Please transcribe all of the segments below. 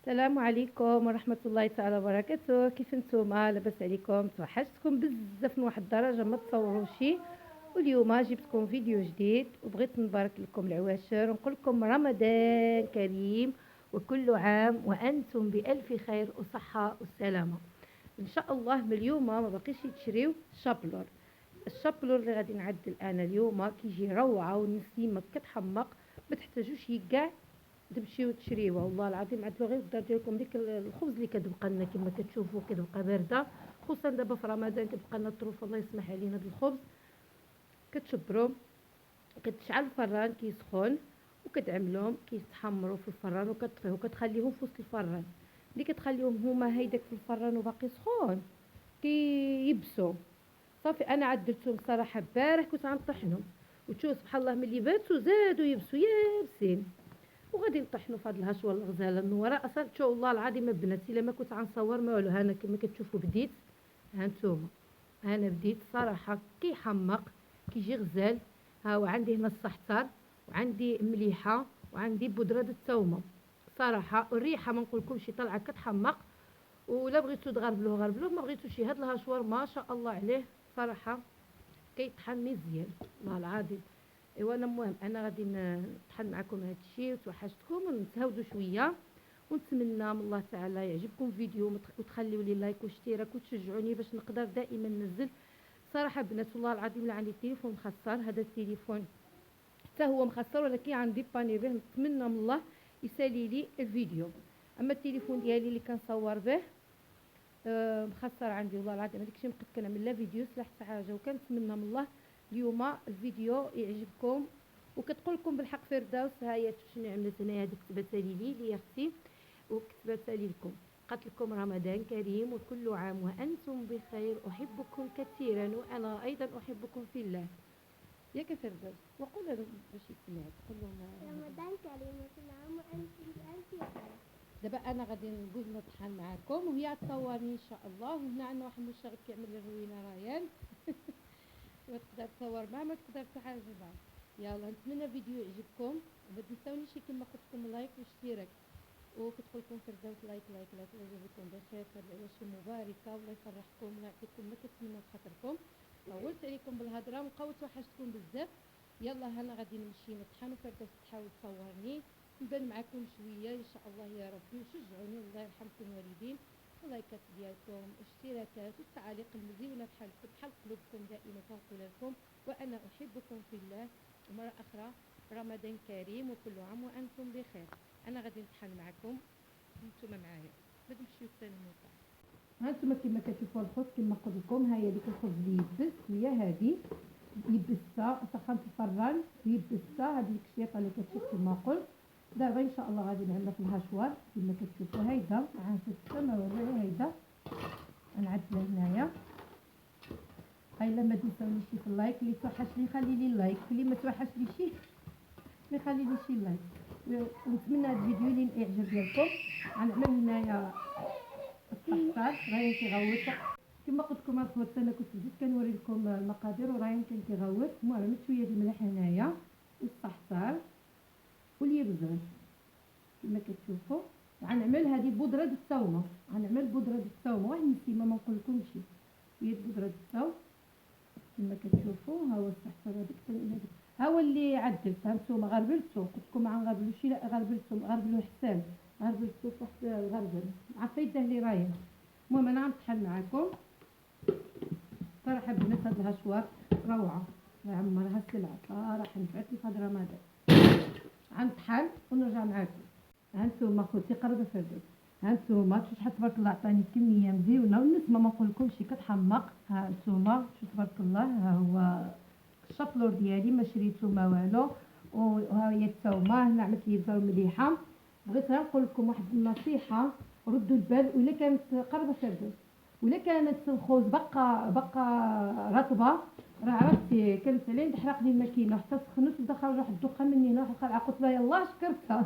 السلام عليكم ورحمة الله تعالى وبركاته. كيف نتوما؟ لاباس عليكم؟ توحشتكم بزاف من واحد الدرجة ما تصوروشي. واليوم جبتكم فيديو جديد وبغيت نبارك لكم العواشر ونقول لكم رمضان كريم وكل عام وانتم بألف خير وصحة وسلامة ان شاء الله. من اليوم ما باقيش تشريو شابلور. الشابلور اللي غادي نعدل انا اليوم كيجي روعة والنسيمة كتحمق، ما تحتاجوش كاع تمشيو تشريوه. والله العظيم عاد غير الدار ديالكم ديك الخبز اللي كتبقى لنا كما كتشوفوا كتبقى بارده، خصوصا دابا في رمضان كتبقى لنا الظروف الله يسمح علينا بالخبز. كتشبروا، كتشعل الفران كيسخن وكتعملهم كيتحمروا في الفران وكتطفيو وكتخليهم في وسط الفران. ملي كتخليهم هما هيداك في الفران وباقي سخون كييبسوا. صافي انا عدلتهم صراحه البارح كنت غنطحنهم، وتشوف سبحان الله ملي باتوا زادوا يبسوا يابسين. وغادي نطحنوا في هاد الهشوه الغزاله النوره. اصلا تشوف والله العظيم البنات الا ما كنت غنصور ما والو. هانا كما كتشوفوا بديت، ها نتوما انا بديت صراحه كيحمق كيجي غزال. ها وعندي هنا السحتر وعندي مليحه وعندي بودره الثومه. صراحه الريحه ما نقولكمش طالعه كتحمق. ولا بغيتو تغربلوه غربلوه، ما بغيتوش هاد الهشوار ما شاء الله عليه صراحه كيطحن مزيان والله العظيم. ايوا انا المهم انا غادي نطحن معكم هذا الشيء وتوحشتكم ونتهاودوا شويه. ونتمنى من الله تعالى يعجبكم فيديو وتخليوا لي لايك واشتراك وتشجعوني باش نقدر دائما ننزل. صراحه بنات والله العظيم لا عندي التليفون مخسر، هذا التليفون حتى هو مخسر ولكن عندي باني به. نتمنى من الله يسالي لي الفيديو. اما التليفون ديالي اللي كنصور به مخسر عندي والله العظيم. هذاك الشيء مقد كنعمل لا فيديو لا حتى حاجه. وكنتمنى من الله اليوم الفيديو يعجبكم. وكتقول لكم بالحق فردوس ها هي شنو عملت هنايا هذيك كتبتها لي اختي وكتبتها لي لكم. قالت لكم رمضان كريم وكل عام وانتم بخير، احبكم كثيرا وانا ايضا احبكم في الله. ياك فردوس وقول لهم باش يسمعك. قول لهم رمضان كريم وكل عام وأنتم بألف خير. دابا انا غادي نقول نطحن معكم وهي تصورني ان شاء الله. وهنا عندنا واحد المشاغب كيعمل لي الروينه ريان وتقدر تصور معاه ما تقدر تحاجه بعض. يلا نتمنى الفيديو يعجبكم وما تنساونيش كما قلت لكم لايك واشتراك. وكتقول لكم فردوس لايك لايك لايك الله يجزيكم بخير. العواش مباركه والله يفرحكم ويعطيكم ما كتمنوا بخاطركم. طولت عليكم بالهضره وبقاو توحشتكم بزاف. يلا هنا غادي نمشي نطحن وفردوس تحاول تصورني نبان معكم شويه ان شاء الله يا ربي. وشجعوني الله يرحمكم الوالدين. اللايكات ديالكم اشتراكات والتعاليق المزيونه بحال قلوبكم دائما كنقول لكم وانا احبكم في الله. ومره اخرى رمضان كريم وكل عام وانتم بخير. انا غادي نطحن معكم نتوما معايا ما تمشيو تسلموا. ها نتوما كما كتشوفوا الخبز كما قلت لكم ها هي ديك الخبز اللي يبس هي هذه يبسها سخنت الفران يبسها. هذه الكشيطه اللي كتشوف كما قلت. دابا ان شاء الله غادي نعملها في الهشوار كما كتشوفوا. هيدا عاد السما ولا هيدا نعدلها هنايا. الا ما تنساونيش في اللايك. اللي توحشني خلي لي اللايك، اللي ما توحشنيش ما يخلي لي شي لايك. ونتمنى هذا الفيديو اللي يعجب ديالكم. غنعمل هنايا الطحطاط غادي كيغوت كما قلت لكم الخبز. انا كنت بديت كنوري لكم المقادير وراهي كان كيغوت. المهم شويه ديال الملح هنايا والطحطاط واليبزان كما كتشوفوا. غنعمل هذه بودره الثومه. غنعمل بودره الثومه واحد النسيمه ما نقولكمش هي بودره الثوم كما كتشوفوا. ها هو السحتر هذاك ها هو اللي عدلت. ها نتوما غربلتو قلت لكم ما غنغربلوش. لا غربلتو غربلو حسان غربلتو في واحد الغربل مع فايده اللي راهي. المهم انا غنطحن معكم. صراحه بنات هاد الهشوار روعه الله يعمرها السلعه صراحه نفعتني في هاد رمضان. غنطحن ونرجع معكم. ها نتوما خوتي قربوا فردوس. ها نتوما شوف شحال تبارك الله عطاني كميه مزيونه والنسمه ما نقولكمش كتحمق. ها نتوما شوف تبارك الله. ها هو الشابلور ديالي ما شريتو ما والو. وها هي الثومه هنا عملت لي الزر مليحه. بغيت نقول لكم واحد النصيحه ردوا البال. ولا كانت قربه فردوس ولا كانت الخبز بقى رطبه راه عرفتي كانت عليه تحرق لي الماكينه حتى سخنت وبدا خرج واحد الدخان مني هنا قلت لها يلاه شكرتها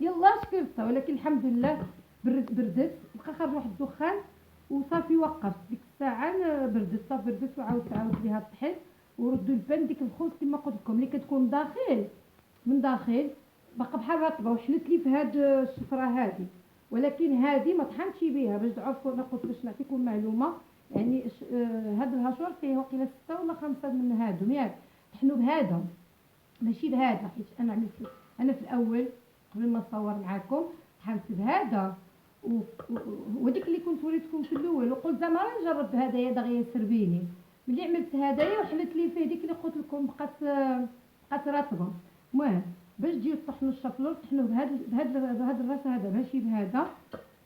يلا شكرتها. ولكن الحمد لله بردت بقى خرج واحد الدخان وصافي وقفت ديك الساعه بردت صافي بردت وعاودت ليها الطحين. وردوا البال ديك الخبز كما قلت لكم اللي كتكون داخل من داخل بقى بحال رطبه وحلت لي في هاد الشفره هذه. ولكن هذه ما طحنتش بها باش تعرفوا. انا قلت باش نعطيكم معلومه يعني هاد الهاشور فيه وقيله 6 ولا 5 من هادو ياك. طحنوا بهذا ماشي بهذا، حيت انا عملت انا في الاول قبل ما نصور معاكم طحنت بهذا وديك اللي كنت وريتكم في الاول وقلت زعما راه نجرب هذايا دغيا يسربيني. ملي عملت هذايا وحلت لي فيه ديك اللي قلت لكم بقات رطبه. المهم باش تجيو طحنوا الشابلور طحنوه بهذا الراس هذا ماشي بهذا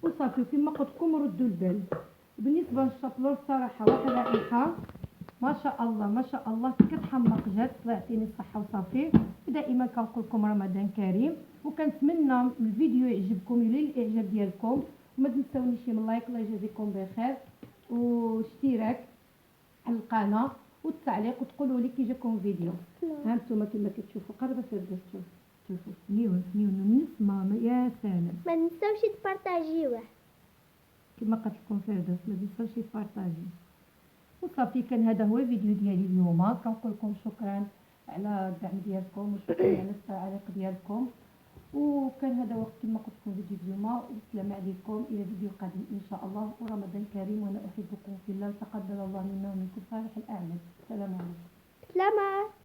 وصافي. كما قلت لكم ردوا البال. بالنسبه للشابلور صراحه واحد رائحه ما شاء الله ما شاء الله كتحمق جات. الله يعطيني الصحه وصافي. دائما كنقول لكم رمضان كريم وكنتمنى الفيديو يعجبكم يلي الاعجاب ديالكم. وما تنساونيش من لايك الله يجازيكم بخير واشتراك على القناه والتعليق وتقولوا لي كي جاكم فيديو. ها انتم كما كتشوفوا قربت فردتو شوفوا نيون من السما يا سلام. ما ننساوش تبارطاجيوه كما قلت لكم فردوس ما تنساوش تبارطاجي. وصافي كان هذا هو الفيديو ديالي اليوم. كنقول لكم شكرا على الدعم ديالكم وشكرا على التعليق ديالكم. وكان هذا وقت كما قلت لكم فيديو اليوم. والسلام عليكم الى فيديو قادم ان شاء الله. ورمضان كريم وانا احبكم في الله. تقبل الله منا ومنكم صالح الاعمال. السلام عليكم. سلامة.